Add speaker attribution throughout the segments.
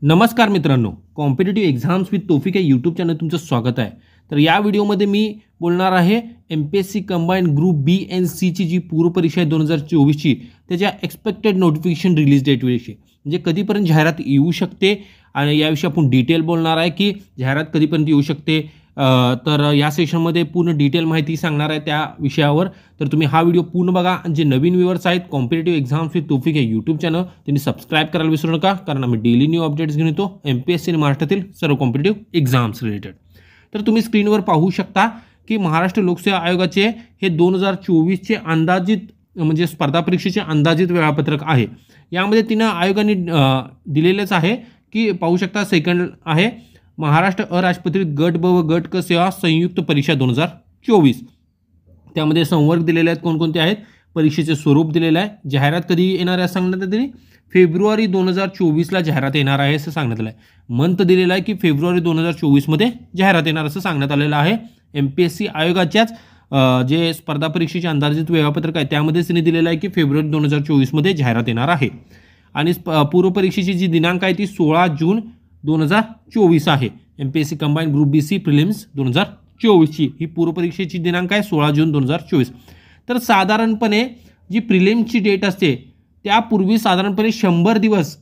Speaker 1: नमस्कार मित्रांनो, competitive exams with Taufiq या यूट्यूब चॅनल तुमचं स्वागत आहे। तर या व्हिडिओमध्ये मी बोलणार आहे MPSC कंबाईंड ग्रुप बी एंड सी ची जी पूर्व परीक्षा आहे 2024 ची त्याच्या एक्सपेक्टेड नोटिफिकेशन रिलीज डेट विषयी, म्हणजे कधीपर्यंत जाहिरात येऊ शकते आणि याविषयी आपण डिटेल बोलणार आहे की जाहिरात कधीपर्यंत येऊ शकते। तर या सेशनमध्ये पूर्ण डिटेल माहिती सांगणार आहे त्या विषयावर। तर तुम्ही हा व्हिडिओ पूर्ण बघा। जे नवीन व्ह्यूअर्स आहेत कॉम्पिटिटिव्ह एक्झाम्स विथ तौफिक हे यूट्यूब चॅनल त्यांनी सबस्क्राईब करायला विसरू नका, कारण आम्ही डेली न्यू अपडेट्स घेऊन येतो MPSC आणि महाराष्ट्रातील सर्व कॉम्पिटिटिव्ह एक्झाम्स रिलेटेड। तर तुम्ही स्क्रीनवर पाहू शकता की महाराष्ट्र लोकसेवा आयोगाचे हे 2024 चे अंदाजित म्हणजे स्पर्धा परीक्षेचे अंदाजित वेळापत्रक आहे। यामध्ये तिनं आयोगाने दिलेलेच आहे की पाहू शकता सेकंड आहे महाराष्ट्र अराजपत्रित गट ब व गट क सेवा संयुक्त परीक्षा 2024। त्यामध्ये संवर्ग दिलेले आहेत, कोणकोणते आहेत, परीक्षेचे स्वरूप दिलेलं आहे, जाहिरात कधी येणार आहे सांगण्यात आले फेब्रुवारी 2024 ला जाहिरात येणार आहे असं सांगण्यात आलं आहे। मंथ दिलेला आहे की फेब्रुवारी 2024 मध्ये जाहिरात येणार असं सांगण्यात आलेलं आहे। MPSC आयोगाच्याच जे स्पर्धा परीक्षेचे अंदाजित वेळापत्रक आहे त्यामध्ये तिने दिलेलं आहे की फेब्रुवारी 2024 मध्ये जाहिरात येणार आहे। आणि पूर्व परीक्षेची जी दिनांक आहे ती 16 जून 2024 आहे। MPSC combined group B C prelims 2024 ची ही पूर्व परीक्षेची दिनांक आहे 16 जून 2024। तर साधारणपणे जी प्रिलिम्सची डेट असते त्यापूर्वी साधारणपणे 100 दिवस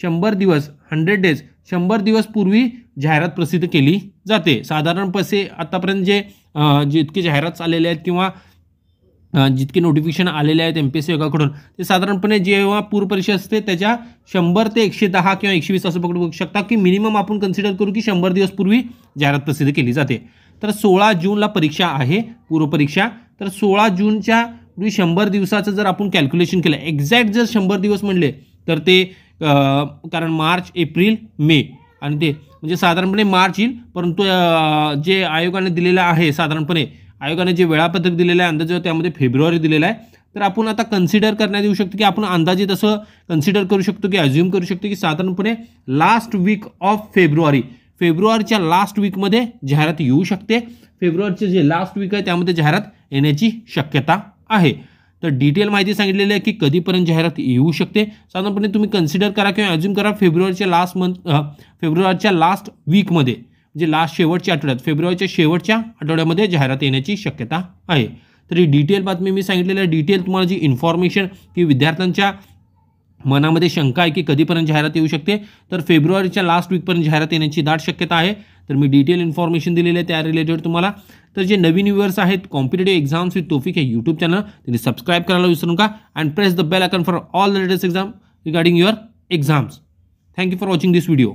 Speaker 1: 100 डेज 100 दिवस पूर्वी जाहिरात प्रसिद्ध केली जाते। साधारणपणे आतापर्यंत जे जितके जाहिरात आलेले आहेत किंवा जितके नोटिफिकेशन आलेले आहेत MPSC आयोगाकडून ते साधारणपणे जेव्हा पूर्व परीक्षा असते त्याच्या 100 ते 110 किंवा 120 असं पकडू शकता की मिनिमम आपण कन्सिडर करू की 100 दिवस पूर्वी जाहिरात प्रसिद्ध केली जाते। तर 16 जूनला परीक्षा आहे पूर्व परीक्षा। तर 16 जूनच्या पूर्वी 100 दिवसाचं जर आपण कॅल्क्युलेशन केलं एक्झॅक्ट जर 100 दिवस म्हणले तर ते कारण मार्च एप्रिल मे आणि ते म्हणजे साधारणपणे मार्च येईल, परंतु जे आयोगाने दिलेलं आहे साधारणपणे आयोगाने जे वेळापत्रक दिलेलं आहे अंदाजे त्यामध्ये फेब्रुवारी दिलेला आहे। तर आपण आता कन्सिडर करण्यात येऊ शकतो की आपण अंदाजित असं कन्सिडर करू शकतो की अज्युम करू शकतो की साधारणपणे लास्ट वीक ऑफ फेब्रुवारीच्या लास्ट वीकमध्ये जाहिरात येऊ शकते। फेब्रुवारीचे जे लास्ट वीक आहे त्यामध्ये जाहिरात येण्याची शक्यता आहे। तर डिटेल माहिती सांगितलेली आहे की कधीपर्यंत जाहिरात येऊ शकते। साधारणपणे तुम्ही कन्सिडर करा किंवा अज्युम करा फेब्रुवारीच्या लास्ट वीकमध्ये म्हणजे लास्ट शेवटच्या आठवड्यात फेब्रुवारीच्या शेवटच्या आठवड्यामध्ये जाहिरात येण्याची शक्यता आहे। तर ही डिटेल बातमी मी सांगितलेली डिटेल तुम्हाला जी इन्फॉर्मेशन की विद्यार्थ्यांच्या मनामध्ये शंका आहे की कधीपर्यंत जाहिरात येऊ शकते तर फेब्रुवारीच्या लास्ट वीकपर्यंत जाहिरात येण्याची दाट शक्यता आहे। तर मी डिटेल इन्फॉर्मेशन दिलेली आहे त्या रिलेटेड तुम्हाला। तर जे नवीन व्ह्यूअर्स आहेत कॉम्पिटिटिव्ह एक्झाम्स विथ तौफिक हे यूट्यूब चॅनल त्यांनी सबस्क्राईब करायला विसरू नका and press the bell icon for all the latest exam regarding your exams. Thank you for watching this video.